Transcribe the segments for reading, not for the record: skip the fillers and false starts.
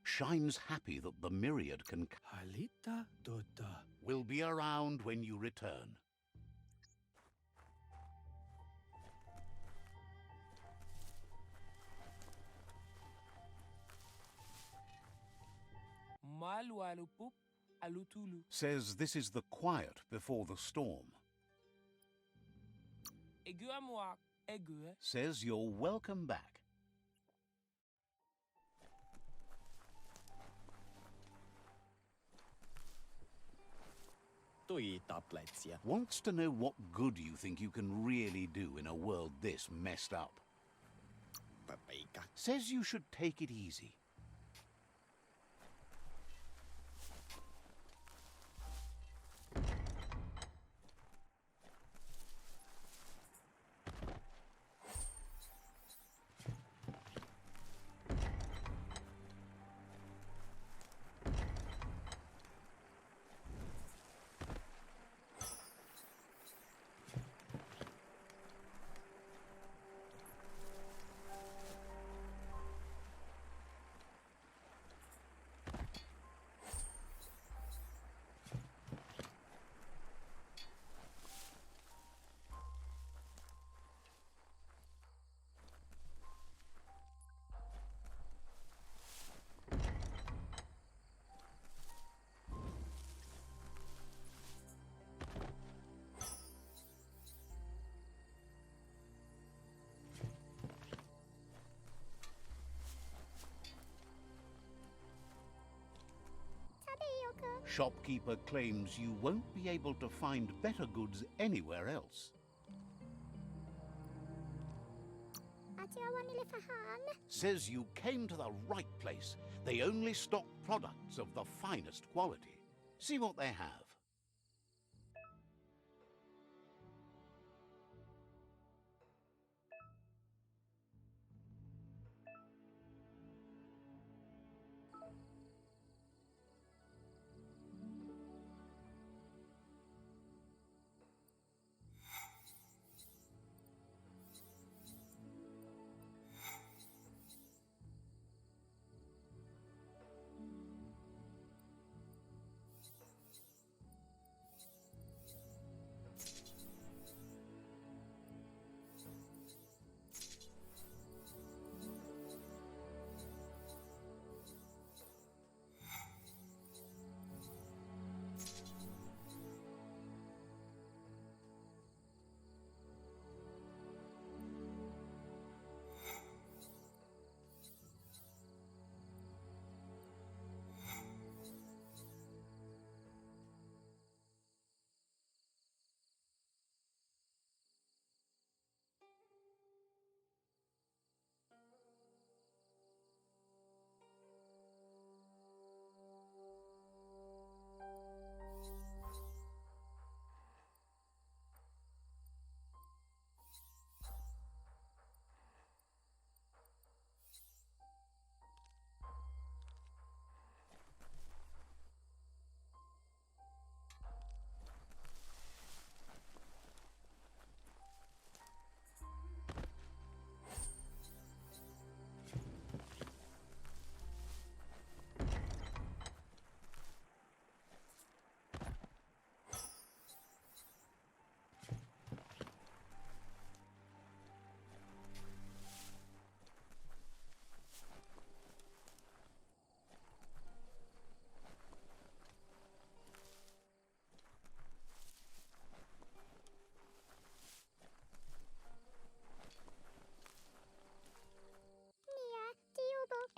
shines happy that the myriad can will be around when you return. Says this is the quiet before the storm. Says you're welcome back. Wants to know what good you think you can really do in a world this messed up. Says you should take it easy. Shopkeeper claims you won't be able to find better goods anywhere else. Says you came to the right place. They only stock products of the finest quality. See what they have.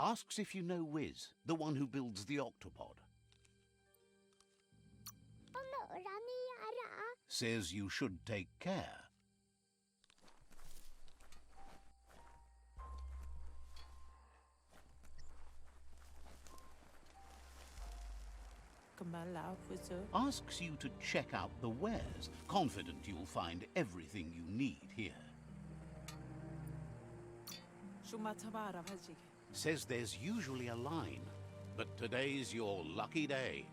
Asks if you know Wiz, the one who builds the octopod. Says you should take care. Asks you to check out the wares, confident you'll find everything you need here. Says there's usually a line, but today's your lucky day.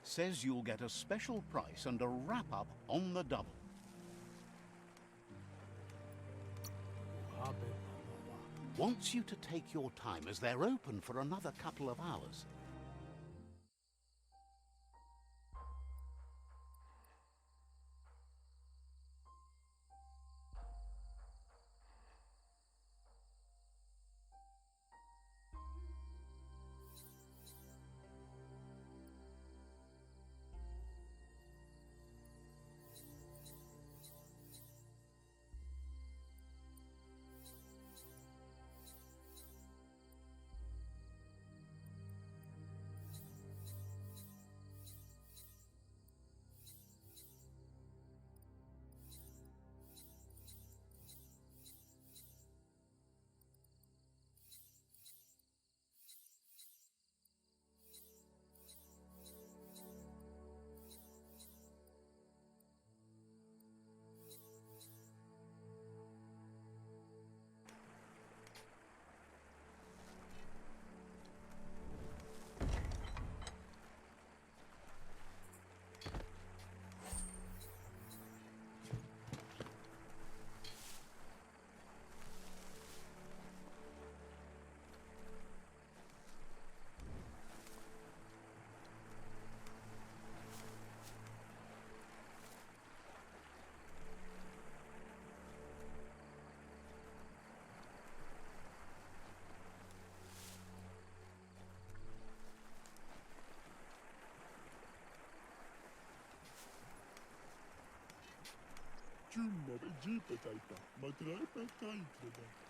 Says you'll get a special price and a wrap-up on the double. Wants you to take your time as they're open for another couple of hours.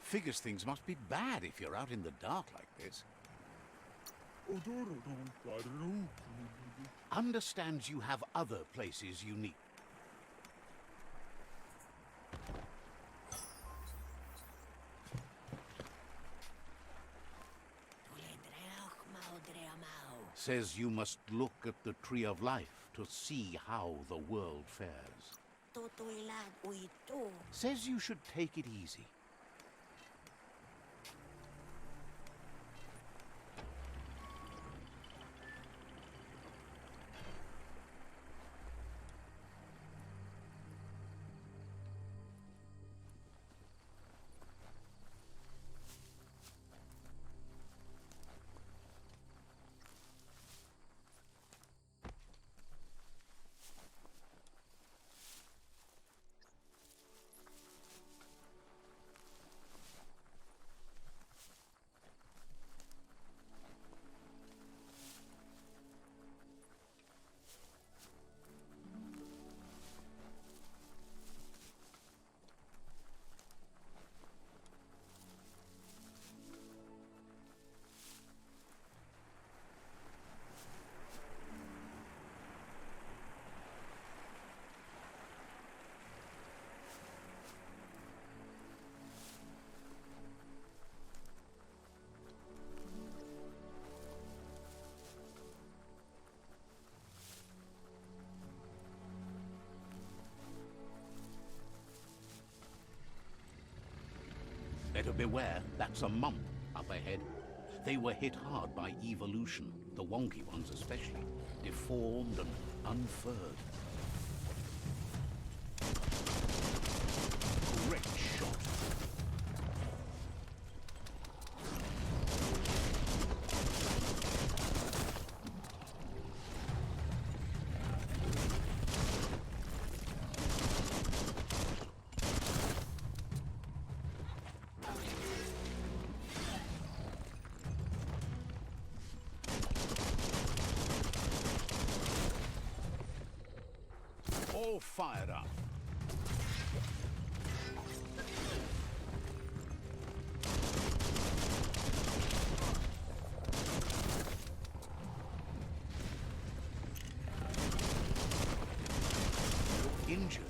Figures things must be bad if you're out in the dark like this. Understands you have other places you need. Says you must look at the Tree of Life to see how the world fares. Says you should take it easy. Better beware, that's a Mump up ahead. They were hit hard by evolution, the Wonky ones especially, deformed and unfurred. Great shot. All fired up. Injured.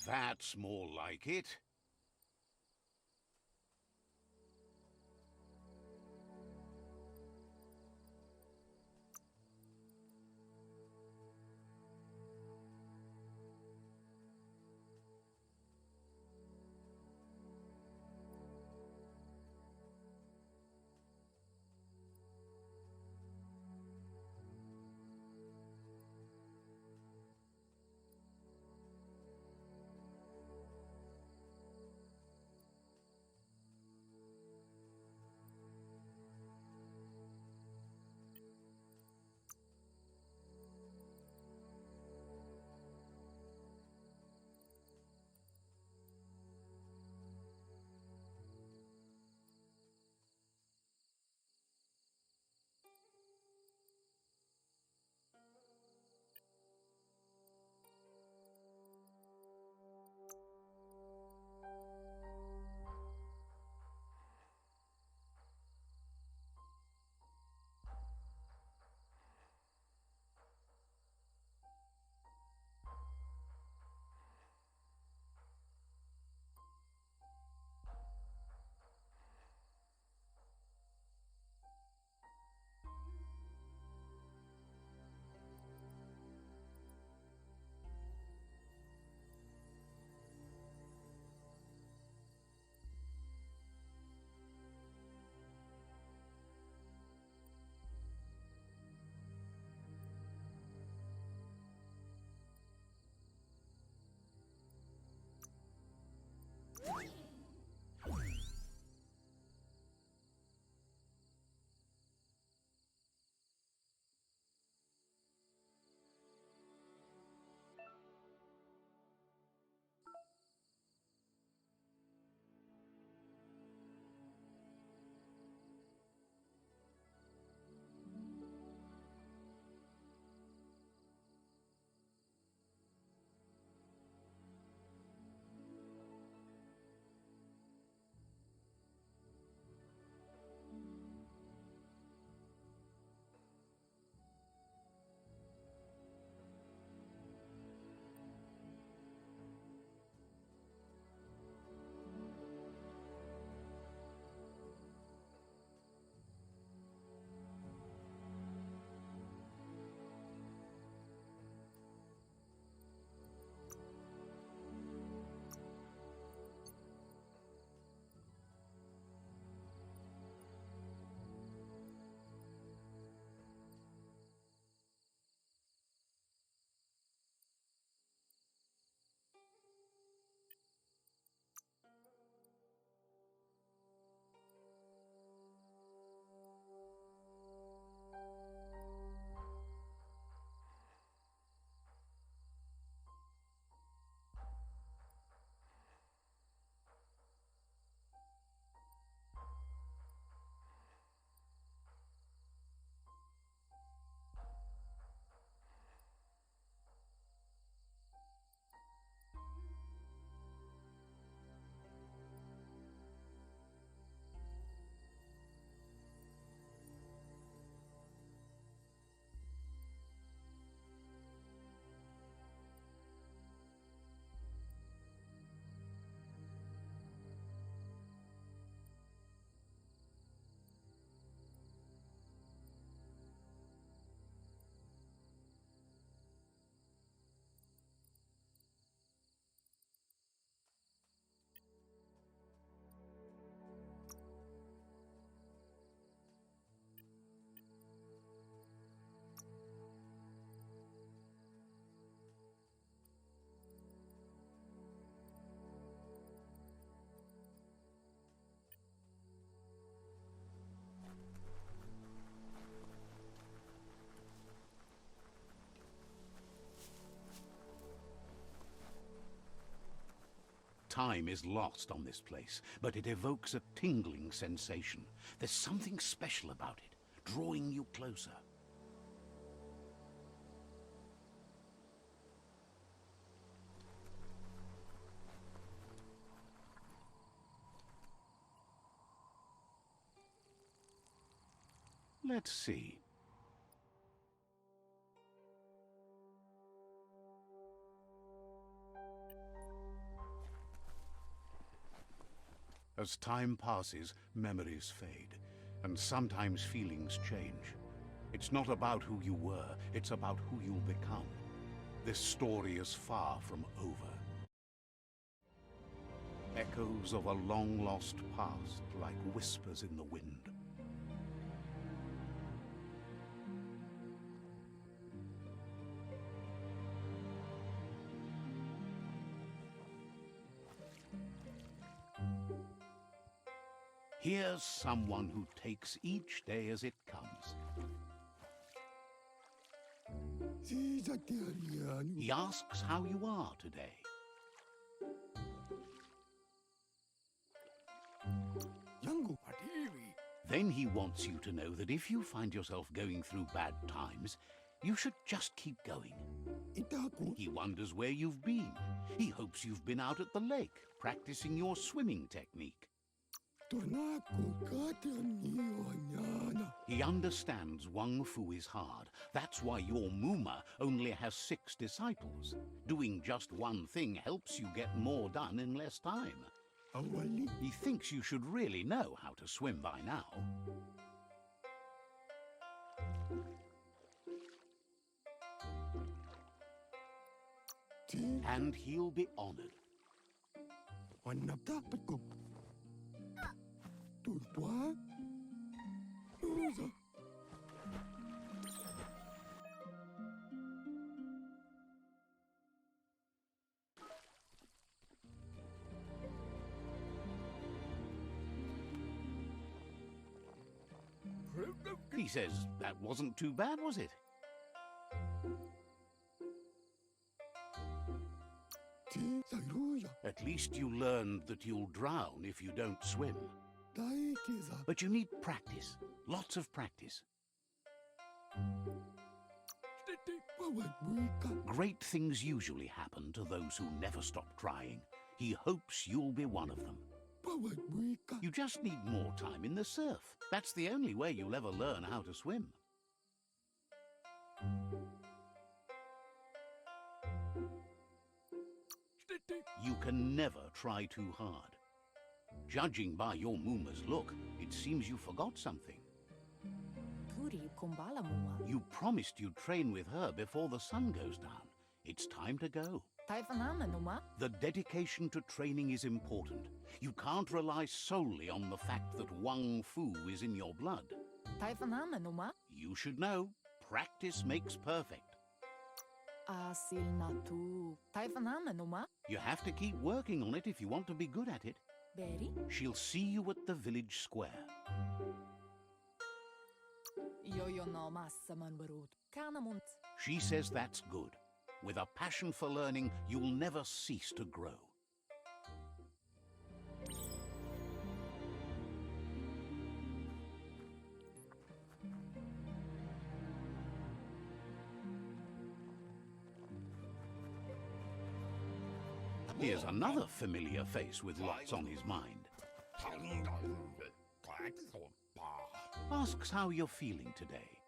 That's more like it. Time is lost on this place, but it evokes a tingling sensation. There's something special about it, drawing you closer. Let's see. As time passes, memories fade, and sometimes feelings change. It's not about who you were, it's about who you'll become. This story is far from over. Echoes of a long-lost past, like whispers in the wind. Here's someone who takes each day as it comes. He asks how you are today. Then he wants you to know that if you find yourself going through bad times, you should just keep going. He wonders where you've been. He hopes you've been out at the lake, practicing your swimming technique. He understands Wung-Fu is hard. That's why your Muma only has 6 disciples. Doing just one thing helps you get more done in less time. He thinks you should really know how to swim by now. And he'll be honored. He says that wasn't too bad, was it? At least you learned that you'll drown if you don't swim. But you need practice, lots of practice. Great things usually happen to those who never stop trying. He hopes you'll be one of them. You just need more time in the surf. That's the only way you'll ever learn how to swim. You can never try too hard. Judging by your Muma's look, it seems you forgot something. You promised you'd train with her before the sun goes down. It's time to go. The dedication to training is important. You can't rely solely on the fact that Wung-Fu is in your blood. You should know, practice makes perfect. You have to keep working on it if you want to be good at it. She'll see you at the village square. She says that's good. With a passion for learning, you'll never cease to grow. Here's another familiar face with lots on his mind. Asks how you're feeling today.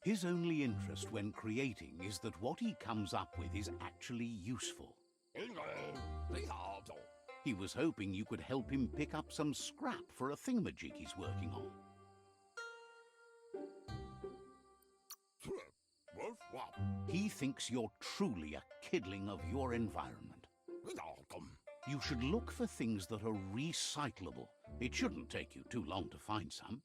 His only interest when creating is that what he comes up with is actually useful. He was hoping you could help him pick up some scrap for a thingamajig he's working on. He thinks you're truly a kidling of your environment. You should look for things that are recyclable. It shouldn't take you too long to find some.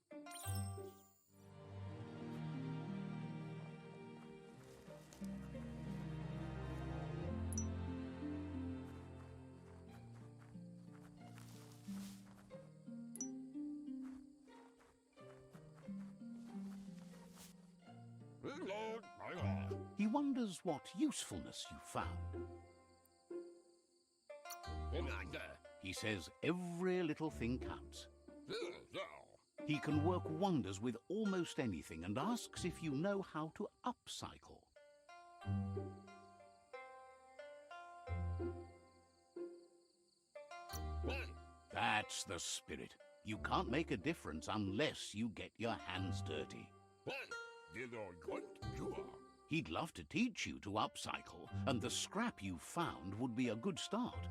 He wonders what usefulness you found. He says every little thing counts. He can work wonders with almost anything and asks if you know how to upcycle. That's the spirit. You can't make a difference unless you get your hands dirty. He'd love to teach you to upcycle, and the scrap you found would be a good start.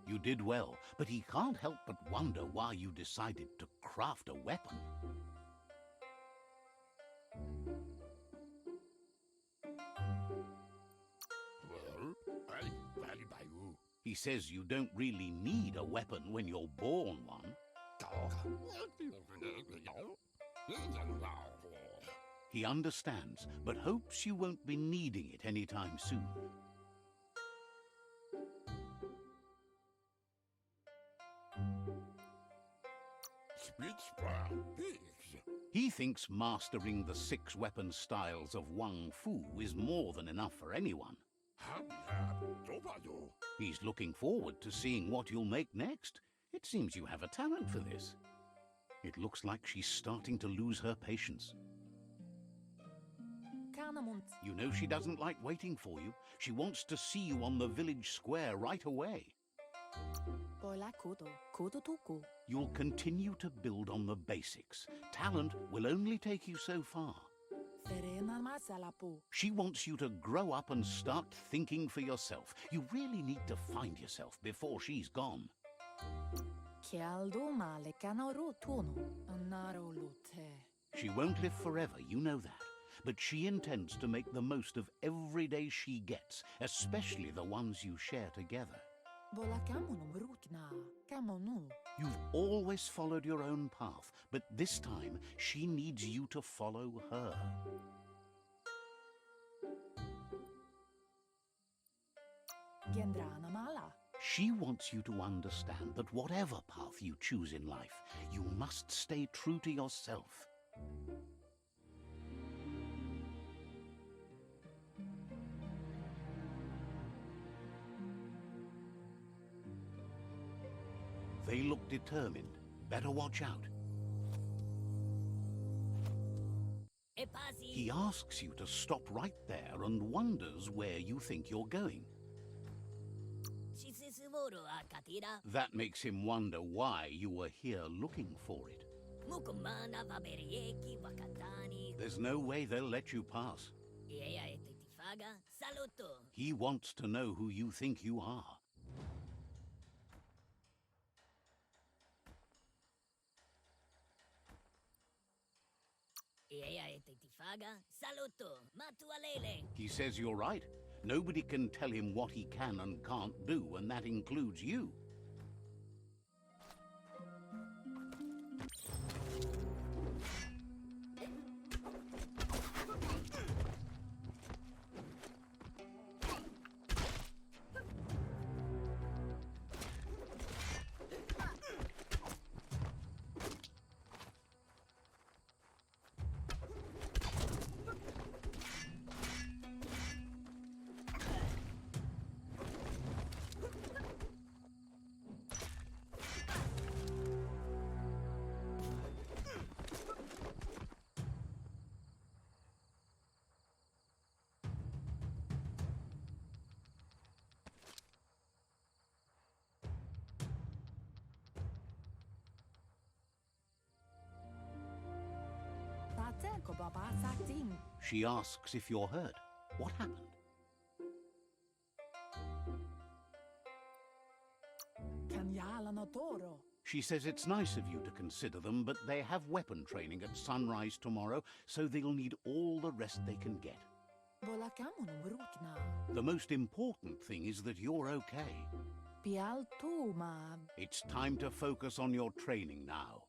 You did well, but he can't help but wonder why you decided to craft a weapon. He says you don't really need a weapon when you're born one. He understands, but hopes you won't be needing it anytime soon. He thinks mastering the 6 weapon styles of Wung-Fu is more than enough for anyone. He's looking forward to seeing what you'll make next. It seems you have a talent for this. It looks like she's starting to lose her patience. You know she doesn't like waiting for you. She wants to see you on the village square right away. You'll continue to build on the basics. Talent will only take you so far. She wants you to grow up and start thinking for yourself. You really need to find yourself before she's gone. She won't live forever, you know that. But she intends to make the most of every day she gets, especially the ones you share together. You've always followed your own path, but this time she needs you to follow her. She wants you to understand that whatever path you choose in life, you must stay true to yourself. They look determined. Better watch out. He asks you to stop right there and wonders where you think you're going. That makes him wonder why you were here looking for it. There's no way they'll let you pass. He wants to know who you think you are. He says you're right. Nobody can tell him what he can and can't do, and that includes you. She asks if you're hurt. What happened? She says it's nice of you to consider them, but they have weapon training at sunrise tomorrow, so they'll need all the rest they can get. The most important thing is that you're okay. It's time to focus on your training now.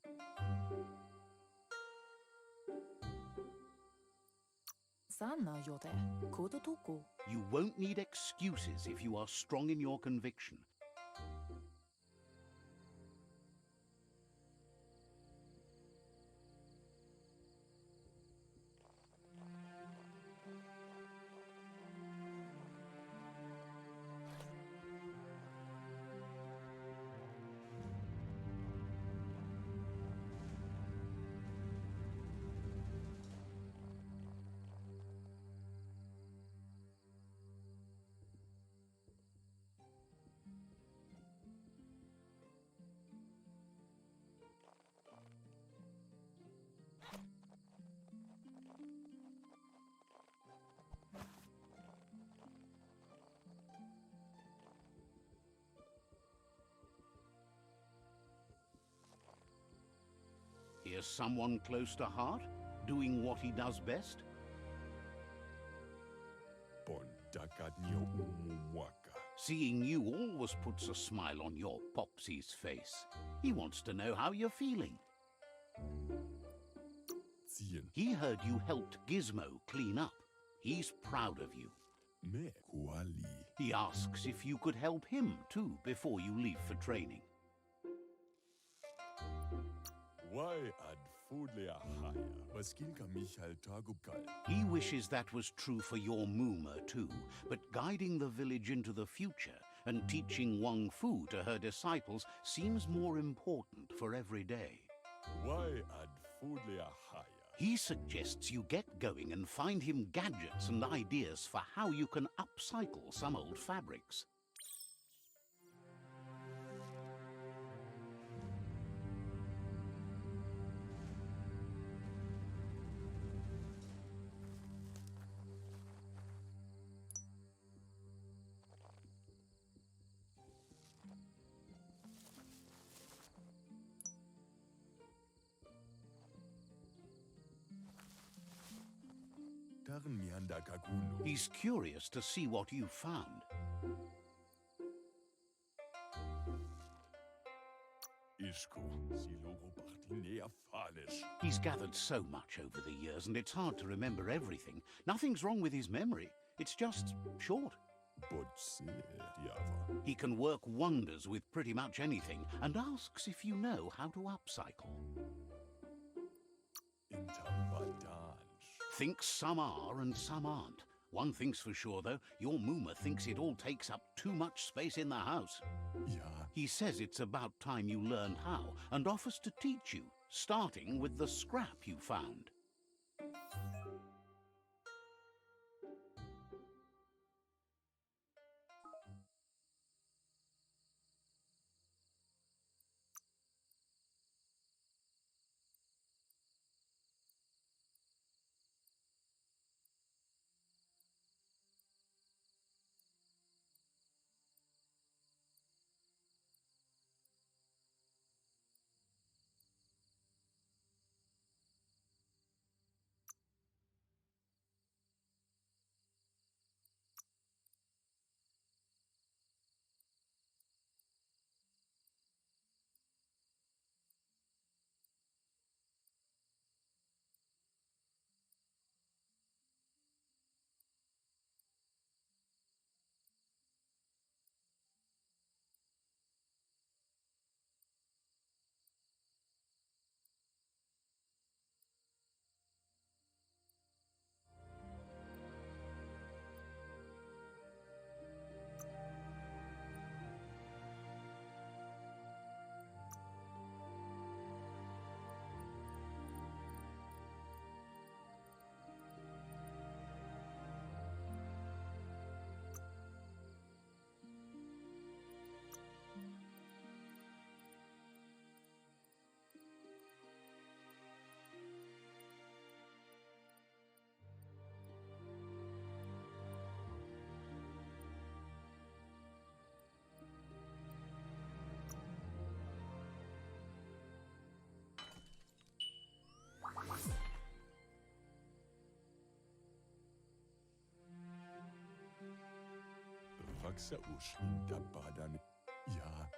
You won't need excuses if you are strong in your conviction. Here's someone close to heart, doing what he does best. Seeing you always puts a smile on your Popsy's face. He wants to know how you're feeling. He heard you helped Gizmo clean up. He's proud of you. He asks if you could help him too before you leave for training. He wishes that was true for your Moomer too, but guiding the village into the future and teaching Wung-Fu to her disciples seems more important for every day. He suggests you get going and find him gadgets and ideas for how you can upcycle some old fabrics. He's curious to see what you've found. He's gathered so much over the years, and it's hard to remember everything. Nothing's wrong with his memory. It's just short. He can work wonders with pretty much anything, and asks if you know how to upcycle. Thinks some are and some aren't. One thing's for sure, though, your Moomer thinks it all takes up too much space in the house. He says it's about time you learned how, and offers to teach you, starting with the scrap you found.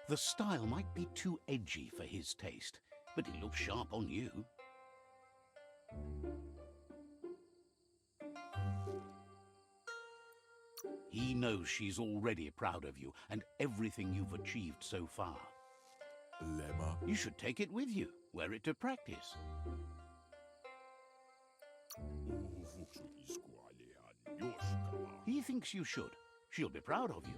The style might be too edgy for his taste, but it looks sharp on you. He knows she's already proud of you and everything you've achieved so far. You should take it with you, wear it to practice. He thinks you should. She'll be proud of you.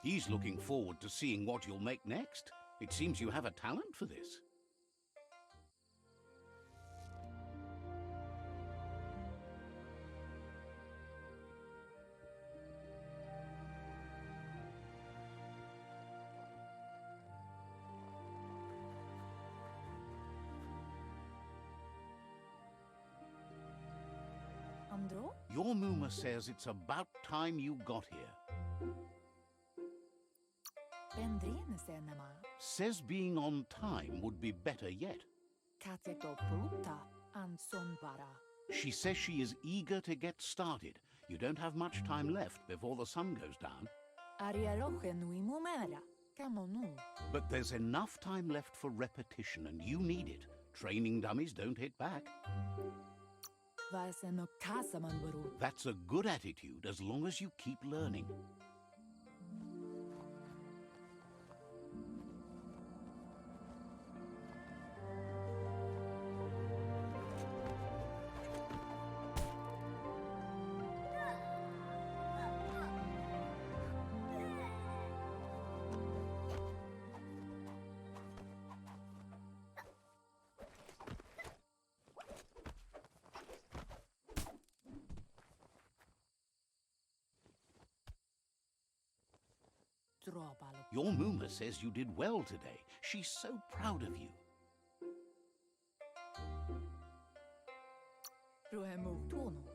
He's looking forward to seeing what you'll make next. It seems you have a talent for this. Your Muma says it's about time you got here. Says being on time would be better yet. She says she is eager to get started. You don't have much time left before the sun goes down. But there's enough time left for repetition, and you need it. Training dummies don't hit back. That's a good attitude as long as you keep learning. Your Muma says you did well today. She's so proud of you.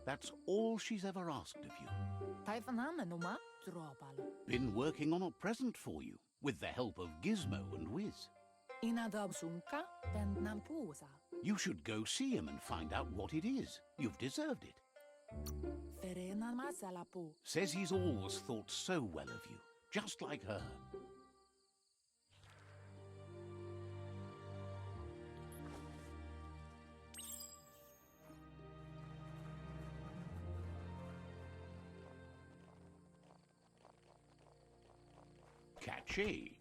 That's all she's ever asked of you. Been working on a present for you, with the help of Gizmo and Wiz. You should go see him and find out what it is. You've deserved it. Says he's always thought so well of you. Just like her. Catchy.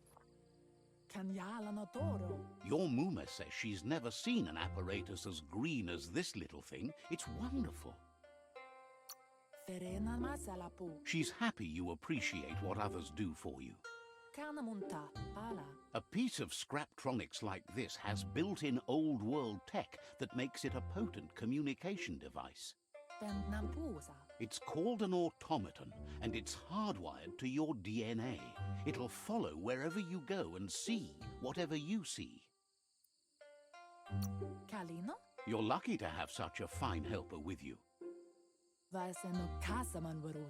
Your Muma says she's never seen an apparatus as green as this little thing. It's wonderful. She's happy you appreciate what others do for you. A piece of Scraptronics like this has built-in old-world tech that makes it a potent communication device. It's called an automaton, and it's hardwired to your DNA. It'll follow wherever you go and see whatever you see. You're lucky to have such a fine helper with you.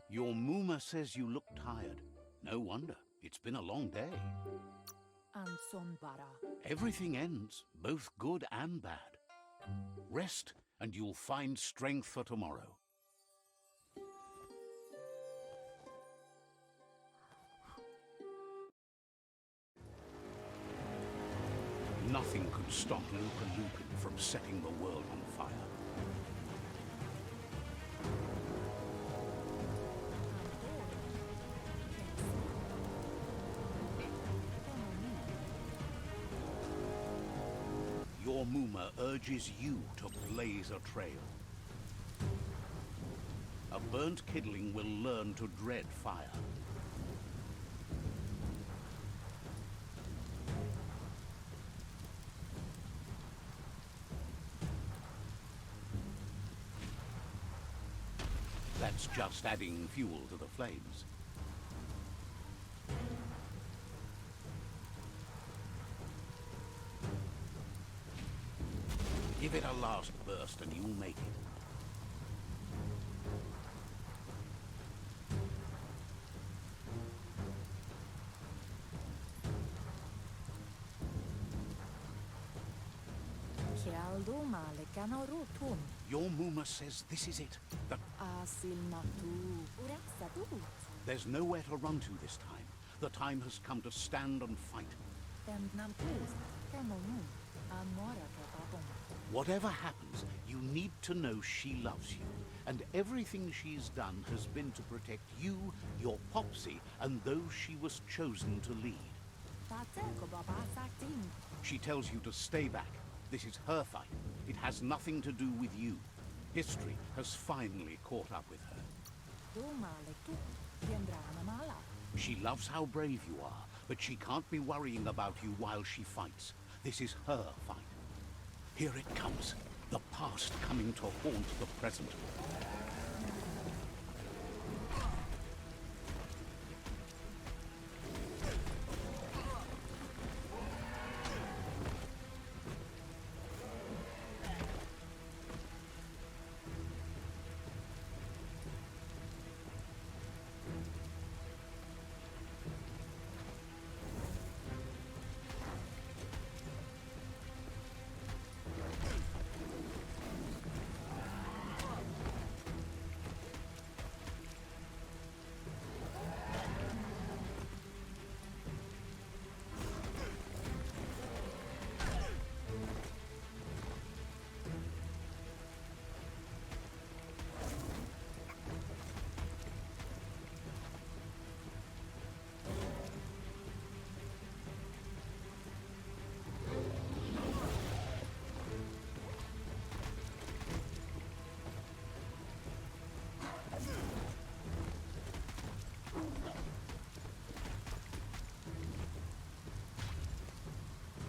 Your Muma says you look tired. No wonder. It's been a long day. Everything ends, both good and bad. Rest, and you'll find strength for tomorrow. Nothing could stop Lupa-Lupin from setting the world on fire. Your Muma urges you to blaze a trail. A burnt kidling will learn to dread fire. That's just adding fuel to the flames. Give it a last burst and you'll make it. Your Muma says this is it. The There's nowhere to run to this time. The time has come to stand and fight. Whatever happens, you need to know she loves you. And everything she's done has been to protect you, your Popsy, and those she was chosen to lead. She tells you to stay back. This is her fight. It has nothing to do with you. History has finally caught up with her. She loves how brave you are, but she can't be worrying about you while she fights. This is her fight. Here it comes. The past coming to haunt the present.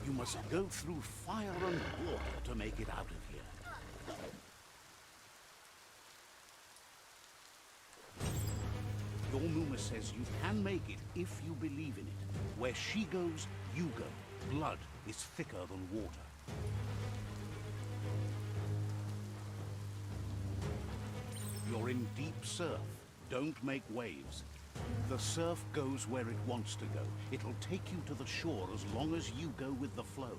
You must go through fire and water to make it out of here. Your Muma says you can make it if you believe in it. Where she goes, you go. Blood is thicker than water. You're in deep surf. Don't make waves. The surf goes where it wants to go. It'll take you to the shore as long as you go with the flow.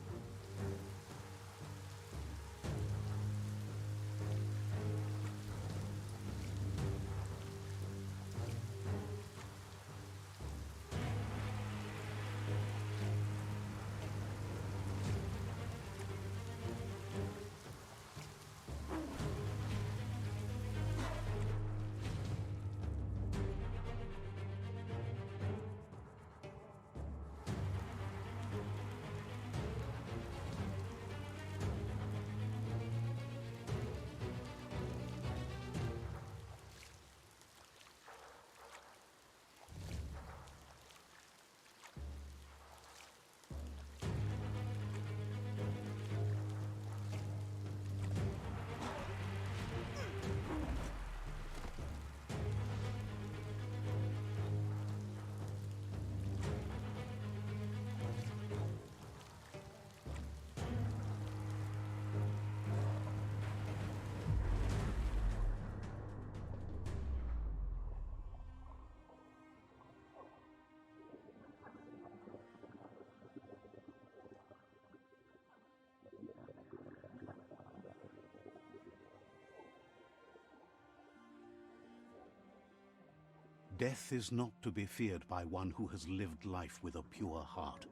Death is not to be feared by one who has lived life with a pure heart.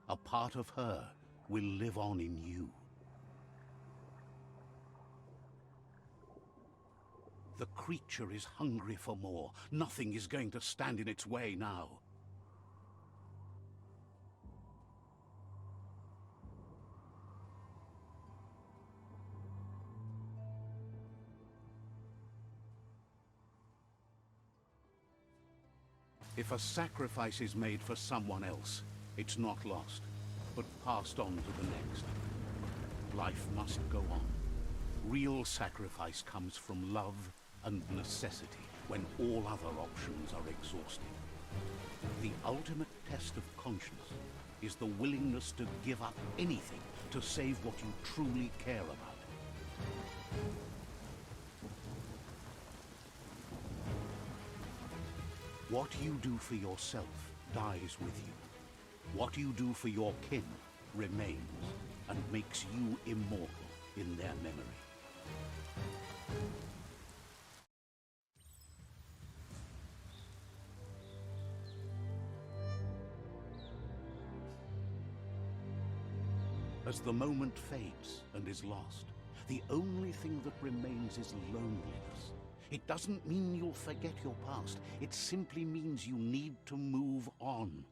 A part of her will live on in you. The creature is hungry for more. Nothing is going to stand in its way now. If a sacrifice is made for someone else, it's not lost, but passed on to the next. Life must go on. Real sacrifice comes from love and necessity when all other options are exhausted. The ultimate test of conscience is the willingness to give up anything to save what you truly care about. What you do for yourself dies with you. What you do for your kin remains and makes you immortal in their memory. As the moment fades and is lost, the only thing that remains is loneliness. It doesn't mean you'll forget your past. It simply means you need to move on.